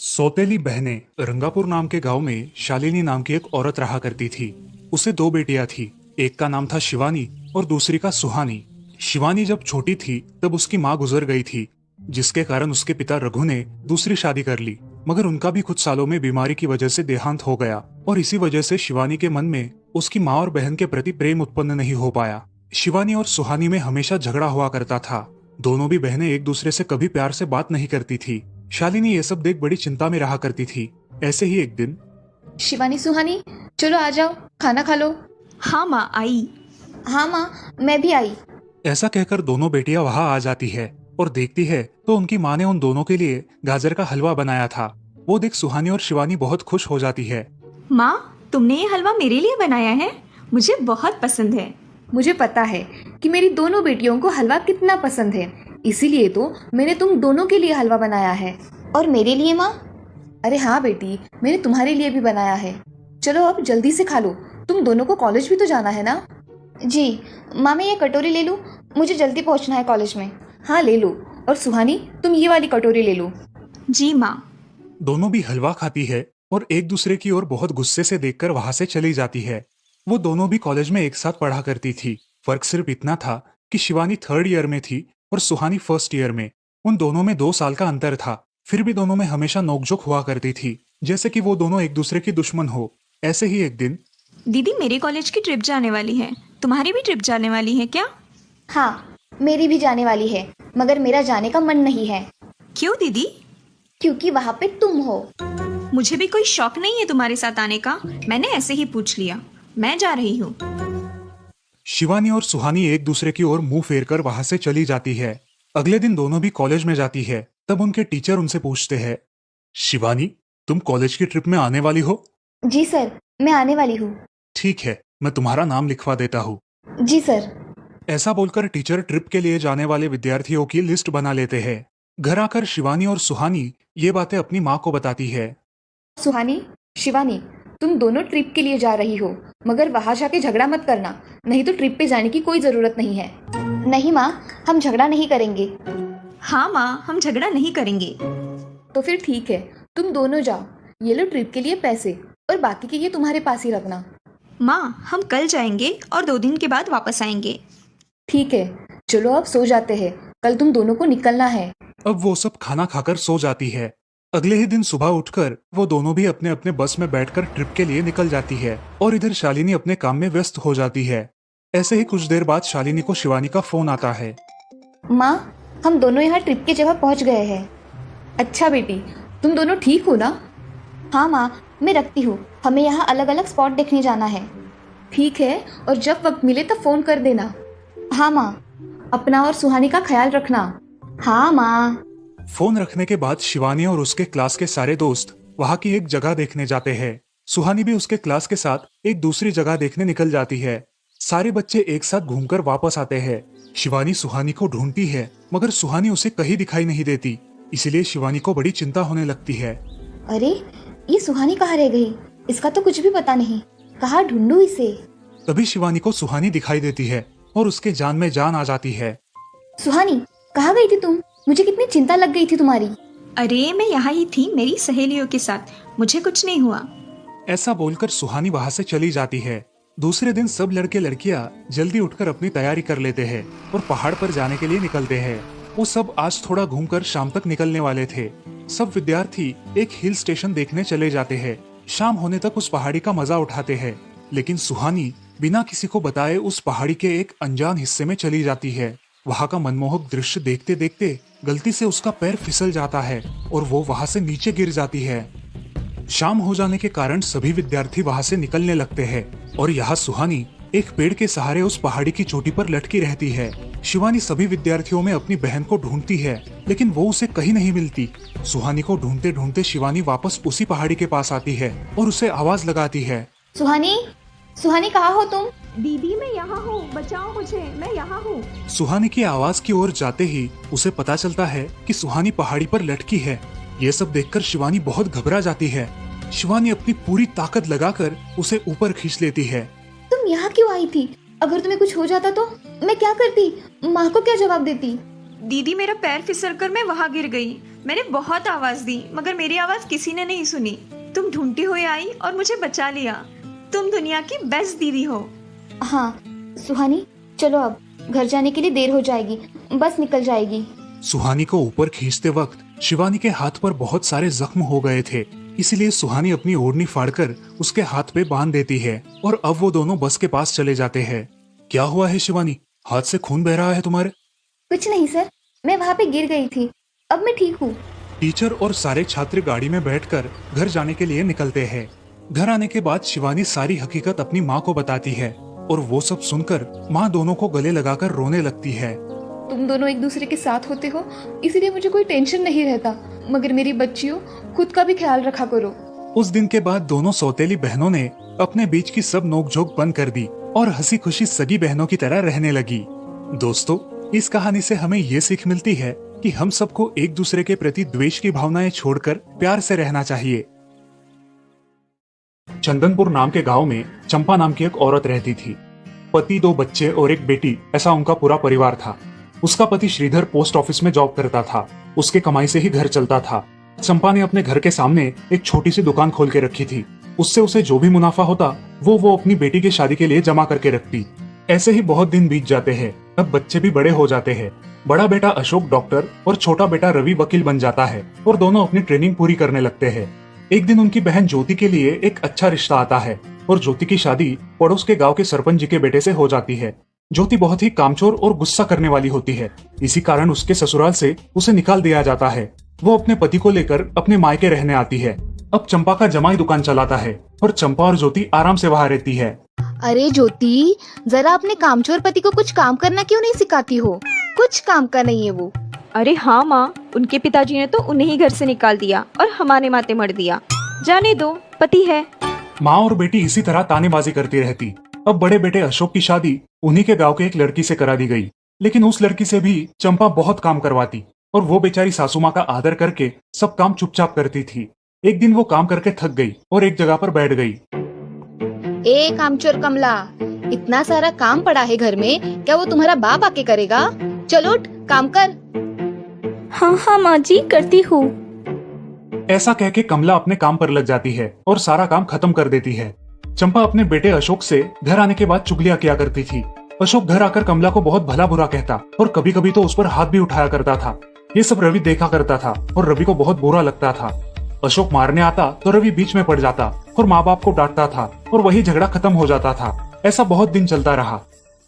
सौतेली बहनें रंगापुर नाम के गांव में शालिनी नाम की एक औरत रहा करती थी। उसे दो बेटियां थी। एक का नाम था शिवानी और दूसरी का सुहानी। शिवानी जब छोटी थी तब उसकी माँ गुजर गई थी, जिसके कारण उसके पिता रघु ने दूसरी शादी कर ली। मगर उनका भी कुछ सालों में बीमारी की वजह से देहांत हो गया और इसी वजह से शिवानी के मन में उसकी माँ और बहन के प्रति प्रेम उत्पन्न नहीं हो पाया। शिवानी और सुहानी में हमेशा झगड़ा हुआ करता था। दोनों भी बहनें एक दूसरे से कभी प्यार से बात नहीं करती थी। शालिनी ये सब देख बड़ी चिंता में रहा करती थी। ऐसे ही एक दिन शिवानी, सुहानी, चलो आ जाओ, खाना खा लो। हाँ माँ, आई। हाँ माँ, मैं भी आई। ऐसा कहकर दोनों बेटियां वहां आ जाती है और देखती है तो उनकी माँ ने उन दोनों के लिए गाजर का हलवा बनाया था। वो देख सुहानी और शिवानी बहुत खुश हो जाती है। माँ, तुमने ये हलवा मेरे लिए बनाया है? मुझे बहुत पसंद है। मुझे पता है कि मेरी दोनों बेटियों को हलवा कितना पसंद है, इसीलिए तो मैंने तुम दोनों के लिए हलवा बनाया है। और मेरे लिए माँ? अरे हाँ बेटी, मैंने तुम्हारे लिए भी बनाया है। चलो अब जल्दी से खा लो, तुम दोनों को कॉलेज भी तो जाना है ना। जी माँ, मैं ये कटोरी ले लूँ? मुझे जल्दी पहुँचना है कॉलेज में। हाँ ले लो। और सुहानी, तुम ये वाली कटोरी ले लो। जी माँ। दोनों भी हलवा खाती है और एक दूसरे की ओर बहुत गुस्से से देखकर वहां से चली जाती है। वो दोनों भी कॉलेज में एक साथ पढ़ा करती थी। फर्क सिर्फ इतना था कि शिवानी 3rd ईयर में थी और सुहानी 1st ईयर में। उन दोनों में 2 साल का अंतर था। फिर भी दोनों में हमेशा नोकझोंक हुआ करती थी, जैसे कि वो दोनों एक दूसरे की दुश्मन हो। ऐसे ही एक दिन दीदी, मेरे कॉलेज की ट्रिप जाने वाली है। तुम्हारी भी ट्रिप जाने वाली है क्या? हाँ, मेरी भी जाने वाली है, मगर मेरा जाने का मन नहीं है। क्यों दीदी? क्योंकि वहाँ पे तुम हो। मुझे भी कोई शौक नहीं है तुम्हारे साथ आने का। मैंने ऐसे ही पूछ लिया। मैं जा रही हूँ। शिवानी और सुहानी एक दूसरे की ओर मुंह फेरकर वहां से चली जाती है। अगले दिन दोनों भी कॉलेज में जाती है। तब उनके टीचर उनसे पूछते हैं, शिवानी, तुम कॉलेज की ट्रिप में आने वाली हो? जी सर, मैं आने वाली हूँ। ठीक है, मैं तुम्हारा नाम लिखवा देता हूँ। जी सर। ऐसा बोलकर टीचर ट्रिप के लिए जाने वाले विद्यार्थियों की लिस्ट बना लेते हैं। घर आकर शिवानी और सुहानी ये बातें अपनी माँ को बताती है। सुहानी, शिवानी, तुम दोनों ट्रिप के लिए जा रही हो, मगर वहां जाके झगड़ा मत करना, नहीं तो ट्रिप पे जाने की कोई जरूरत नहीं है। नहीं माँ, हम झगड़ा नहीं करेंगे। हाँ माँ, हम झगड़ा नहीं करेंगे। तो फिर ठीक है, तुम दोनों जाओ। ये लो ट्रिप के लिए पैसे, और बाकी के ये तुम्हारे पास ही रखना। माँ, हम कल जाएंगे और 2 दिन के बाद वापस आएंगे। ठीक है, चलो अब सो जाते हैं, कल तुम दोनों को निकलना है। अब वो सब खाना खाकर सो जाती है। अगले ही दिन सुबह उठकर वो दोनों भी अपने अपने बस में बैठकर ट्रिप के लिए निकल जाती है और इधर शालिनी अपने काम में व्यस्त हो जाती है। ऐसे ही कुछ देर बाद शालिनी को शिवानी का फोन आता है। माँ, हम दोनों यहाँ ट्रिप की जगह पहुँच गए हैं। अच्छा बेटी, तुम दोनों ठीक हो ना? हाँ माँ, मैं रखती हूँ, हमें यहाँ अलग अलग स्पॉट देखने जाना है। ठीक है, और जब वक्त मिले तब फोन कर देना। हाँ माँ, अपना और सुहानी का ख्याल रखना। हाँ माँ। फोन रखने के बाद शिवानी और उसके क्लास के सारे दोस्त वहाँ की एक जगह देखने जाते हैं। सुहानी भी उसके क्लास के साथ एक दूसरी जगह देखने निकल जाती है। सारे बच्चे एक साथ घूमकर वापस आते हैं। शिवानी सुहानी को ढूंढती है, मगर सुहानी उसे कहीं दिखाई नहीं देती। इसलिए शिवानी को बड़ी चिंता होने लगती है। अरे, ये सुहानी कहाँ रह गई? इसका तो कुछ भी पता नहीं, कहाँ ढूंढूं इसे? तभी शिवानी को सुहानी दिखाई देती है और उसके जान में जान आ जाती है। सुहानी, कहाँ गई थी तुम? मुझे कितनी चिंता लग गई थी तुम्हारी। अरे, मैं यहाँ ही थी मेरी सहेलियों के साथ, मुझे कुछ नहीं हुआ। ऐसा बोलकर सुहानी वहाँ से चली जाती है। दूसरे दिन सब लड़के लड़कियाँ जल्दी उठकर अपनी तैयारी कर लेते हैं और पहाड़ पर जाने के लिए निकलते हैं। वो सब आज थोड़ा घूमकर शाम तक निकलने वाले थे। सब विद्यार्थी एक हिल स्टेशन देखने चले जाते हैं। शाम होने तक उस पहाड़ी का मजा उठाते हैं, लेकिन सुहानी बिना किसी को बताए उस पहाड़ी के एक अनजान हिस्से में चली जाती है। वहाँ का मनमोहक दृश्य देखते देखते गलती से उसका पैर फिसल जाता है और वो वहाँ से नीचे गिर जाती है। शाम हो जाने के कारण सभी विद्यार्थी वहाँ से निकलने लगते हैं और यहाँ सुहानी एक पेड़ के सहारे उस पहाड़ी की चोटी पर लटकी रहती है। शिवानी सभी विद्यार्थियों में अपनी बहन को ढूंढती है, लेकिन वो उसे कहीं नहीं मिलती। सुहानी को ढूंढते ढूंढते शिवानी वापस उसी पहाड़ी के पास आती है और उसे आवाज लगाती है। सुहानी, सुहानी, कहाँ हो तुम? दीदी, मैं यहाँ हूँ, बचाओ मुझे, मैं यहाँ हूँ। सुहानी की आवाज की ओर जाते ही उसे पता चलता है कि सुहानी पहाड़ी पर लटकी है। ये सब देखकर शिवानी बहुत घबरा जाती है। शिवानी अपनी पूरी ताकत लगाकर उसे ऊपर खींच लेती है। तुम यहाँ क्यों आई थी? अगर तुम्हें कुछ हो जाता तो मैं क्या करती? माँ को क्या जवाब देती? दीदी मेरा पैर फिसल कर मैं वहाँ गिर गई। मैंने बहुत आवाज दी मगर मेरी आवाज किसी ने नहीं सुनी। तुम ढूंढती हुई आई और मुझे बचा लिया। तुम दुनिया की बेस्ट दीदी हो। हाँ सुहानी, चलो अब घर जाने के लिए देर हो जाएगी, बस निकल जाएगी। सुहानी को ऊपर खींचते वक्त शिवानी के हाथ पर बहुत सारे जख्म हो गए थे, इसलिए सुहानी अपनी ओढ़नी फाड़कर उसके हाथ पे बांध देती है और अब वो दोनों बस के पास चले जाते हैं। क्या हुआ है शिवानी, हाथ से खून बह रहा है तुम्हारे? कुछ नहीं सर, मैं वहाँ पे गिर गई थी, अब मैं ठीक हूँ। टीचर और सारे छात्र गाड़ी में बैठकर घर जाने के लिए निकलते हैं। घर आने के बाद शिवानी सारी हकीकत अपनी माँ को बताती है और वो सब सुनकर माँ दोनों को गले लगाकर रोने लगती है। तुम दोनों एक दूसरे के साथ होते हो इसीलिए मुझे कोई टेंशन नहीं रहता, मगर मेरी बच्चियों खुद का भी ख्याल रखा करो। उस दिन के बाद दोनों सौतेली बहनों ने अपने बीच की सब नोकझोंक बंद कर दी और हंसी खुशी सगी बहनों की तरह रहने लगी। दोस्तों, इस कहानी से हमें ये सीख मिलती है कि हम सबको एक दूसरे के प्रति द्वेष की भावनाएं छोड़कर प्यार से रहना चाहिए। चंदनपुर नाम के गांव में चंपा नाम की एक औरत रहती थी। पति, 2 बच्चे और एक बेटी, ऐसा उनका पूरा परिवार था। उसका पति श्रीधर पोस्ट ऑफिस में जॉब करता था। उसके कमाई से ही घर चलता था। चंपा ने अपने घर के सामने एक छोटी सी दुकान खोल के रखी थी। उससे उसे जो भी मुनाफा होता वो अपनी बेटी की शादी के लिए जमा करके रखती। ऐसे ही बहुत दिन बीत जाते हैं। अब बच्चे भी बड़े हो जाते हैं। बड़ा बेटा अशोक डॉक्टर और छोटा बेटा रवि वकील बन जाता है और दोनों अपनी ट्रेनिंग पूरी करने लगते हैं। एक दिन उनकी बहन ज्योति के लिए एक अच्छा रिश्ता आता है और ज्योति की शादी पड़ोस के गांव के सरपंच जी के बेटे से हो जाती है। ज्योति बहुत ही कामचोर और गुस्सा करने वाली होती है। इसी कारण उसके ससुराल से उसे निकाल दिया जाता है। वो अपने पति को लेकर अपने मायके रहने आती है। अब चंपा का जमाई दुकान चलाता है और चंपा और ज्योति आराम से वहाँ रहती है। अरे ज्योति, जरा अपने कामचोर पति को कुछ काम करना क्यों नहीं सिखाती हो? कुछ काम का नहीं है वो। अरे हाँ माँ, उनके पिताजी ने तो उन्हें ही घर से निकाल दिया और हमारे माथे मर दिया। जाने दो, पति है। माँ और बेटी इसी तरह तानेबाजी करती रहती। अब बड़े बेटे अशोक की शादी उन्हीं के गांव के एक लड़की से करा दी गई, लेकिन उस लड़की से भी चंपा बहुत काम करवाती और वो बेचारी सासू माँ का आदर करके सब काम चुपचाप करती थी। एक दिन वो काम करके थक गई और एक जगह पर बैठ गई। ए कामचोर कमला, इतना सारा काम पड़ा है घर में, क्या वो तुम्हारा बाप आके करेगा? चलो उठ, काम कर। हाँ हाँ माँ जी, करती हूँ। ऐसा कह के कमला अपने काम पर लग जाती है और सारा काम खत्म कर देती है। चंपा अपने बेटे अशोक से घर आने के बाद चुगलियां किया करती थी। अशोक घर आकर कमला को बहुत भला बुरा कहता और कभी कभी तो उस पर हाथ भी उठाया करता था। ये सब रवि देखा करता था और रवि को बहुत बुरा लगता था। अशोक मारने आता तो रवि बीच में पड़ जाता और माँ बाप को डांटता था और वही झगड़ा खत्म हो जाता था। ऐसा बहुत दिन चलता रहा।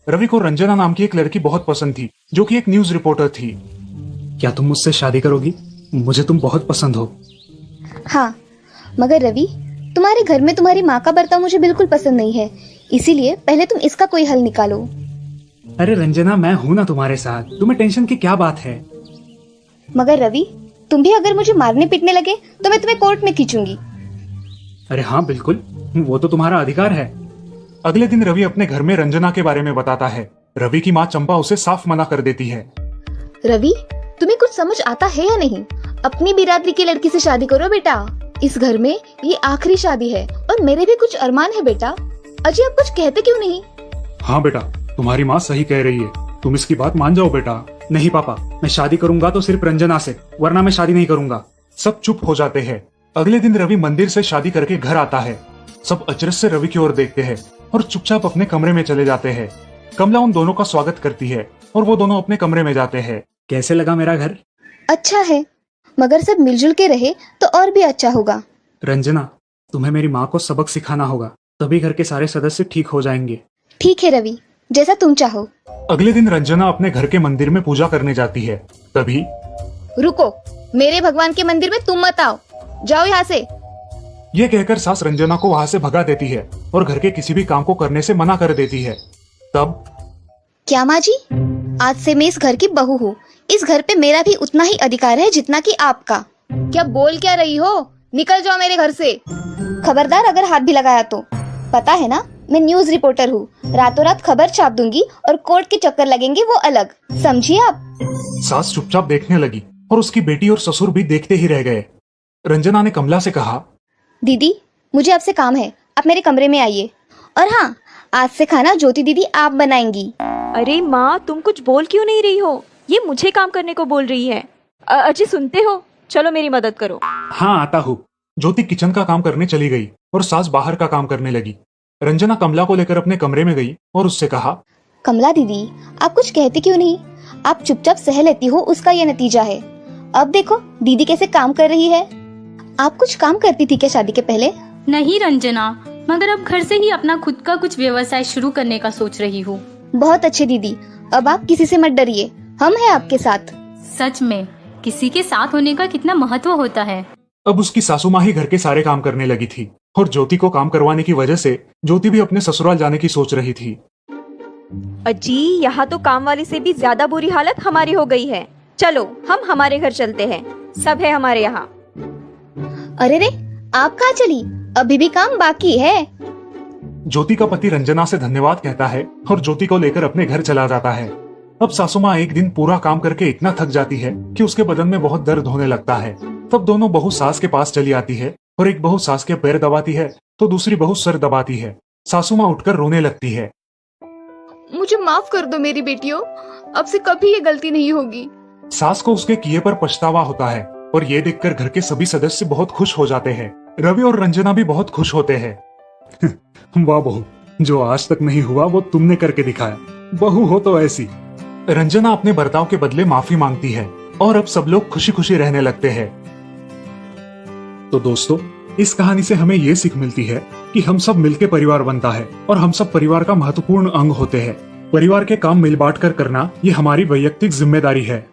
रवि को रंजना नाम की एक लड़की बहुत पसंद थी, जो कि एक न्यूज रिपोर्टर थी। क्या तुम मुझसे शादी करोगी? मुझे तुम बहुत पसंद हो। हाँ, मगर रवि, तुम्हारे घर में तुम्हारी माँ का बर्ताव मुझे बिल्कुल पसंद नहीं है, इसीलिए पहले तुम इसका कोई हल निकालो। अरे रंजना, मैं हूँ ना तुम्हारे साथ, तुम्हें टेंशन की क्या बात है? मगर रवि, तुम भी अगर मुझे मारने पीटने लगे तो मैं तुम्हें कोर्ट में खींचूंगी। अरे हाँ बिल्कुल, वो तो तुम्हारा अधिकार है। अगले दिन रवि अपने घर में रंजना के बारे में बताता है। रवि की माँ चंपा उसे साफ मना कर देती है। रवि, तुम्हें कुछ समझ आता है या नहीं? अपनी बिरादरी की लड़की से शादी करो बेटा। इस घर में ये आखिरी शादी है और मेरे भी कुछ अरमान है बेटा। अजय, आप कुछ कहते क्यों नहीं? हाँ बेटा, तुम्हारी माँ सही कह रही है, तुम इसकी बात मान जाओ बेटा। नहीं पापा, मैं शादी करूंगा तो सिर्फ रंजना से, वरना मैं शादी नहीं करूंगा। सब चुप हो जाते हैं। अगले दिन रवि मंदिर से शादी करके घर आता है। सब अचरज से रवि की ओर देखते हैं और चुपचाप अपने कमरे में चले जाते हैं। कमला उन दोनों का स्वागत करती है और वो दोनों अपने कमरे में जाते हैं। कैसे लगा मेरा घर? अच्छा है, मगर सब मिलजुल के रहे तो और भी अच्छा होगा। रंजना, तुम्हें मेरी माँ को सबक सिखाना होगा, तभी घर के सारे सदस्य ठीक हो जाएंगे। ठीक है रवि, जैसा तुम चाहो। अगले दिन रंजना अपने घर के मंदिर में पूजा करने जाती है। तभी रुको, मेरे भगवान के मंदिर में तुम मत आओ, जाओ यहाँ से। ये कहकर सास रंजना को वहाँ से भगा देती है और घर के किसी भी काम को करने से मना कर देती है। तब क्या माँ जी, आज से मैं इस घर की बहू हूँ। इस घर पे मेरा भी उतना ही अधिकार है जितना कि आपका। क्या बोल क्या रही हो? निकल जाओ मेरे घर से। खबरदार अगर हाथ भी लगाया तो। पता है ना, मैं न्यूज रिपोर्टर हूँ। रातों रात खबर छाप दूंगी और कोर्ट के चक्कर लगेंगे वो अलग, समझिए आप। सास चुपचाप देखने लगी और उसकी बेटी और ससुर भी देखते ही रह गए। रंजना ने कमला से कहा, दीदी, मुझे आपसे काम है, आप मेरे कमरे में आइए। और हाँ, आज से खाना ज्योति दीदी आप बनाएंगी। अरे माँ, तुम कुछ बोल क्यों नहीं रही हो? ये मुझे काम करने को बोल रही है। अजी सुनते हो, चलो मेरी मदद करो। हाँ आता हूँ। ज्योति किचन का काम करने चली गई और सास बाहर का काम करने लगी। रंजना कमला को लेकर अपने कमरे में गई और उससे कहा, कमला दीदी, आप कुछ कहती क्यों नहीं? आप चुपचाप सह लेती हो, उसका ये नतीजा है। अब देखो दीदी कैसे काम कर रही है। आप कुछ काम करती थी क्या शादी के पहले? नहीं रंजना, मगर अब घर से ही अपना खुद का कुछ व्यवसाय शुरू करने का सोच रही हूँ। बहुत अच्छे दीदी, अब आप किसी से मत डरिए, हम हैं आपके साथ। सच में किसी के साथ होने का कितना महत्व होता है। अब उसकी सासू माँ ही घर के सारे काम करने लगी थी और ज्योति को काम करवाने की वजह से ज्योति भी अपने ससुराल जाने की सोच रही थी। अजी यहाँ तो काम वाली से भी ज्यादा बुरी हालत हमारी हो गई है। चलो हम हमारे घर चलते हैं, सब है हमारे यहाँ। अरे रे, आप कहाँ चली? अभी भी काम बाकी है। ज्योति का पति रंजना से धन्यवाद कहता है और ज्योति को लेकर अपने घर चला जाता है। अब सासू माँ एक दिन पूरा काम करके इतना थक जाती है कि उसके बदन में बहुत दर्द होने लगता है। तब दोनों बहू सास के पास चली आती है और एक बहू सास के पैर दबाती है तो दूसरी बहू सर दबाती है। सासू माँ उठकर रोने लगती है। मुझे माफ कर दो मेरी बेटियों, अब से कभी ये गलती नहीं होगी। सास को उसके किए पर पछतावा होता है और ये देखकर घर के सभी सदस्य बहुत खुश हो जाते हैं। रवि और रंजना भी बहुत खुश होते हैं। वाह बहू, जो आज तक नहीं हुआ वो तुमने करके दिखाया। बहू हो तो ऐसी। रंजना अपने बर्ताव के बदले माफी मांगती है और अब सब लोग खुशी खुशी रहने लगते हैं। तो दोस्तों, इस कहानी से हमें ये सीख मिलती है कि हम सब मिलके परिवार बनता है और हम सब परिवार का महत्वपूर्ण अंग होते हैं। परिवार के काम मिल बांट कर करना ये हमारी वैयक्तिक जिम्मेदारी है।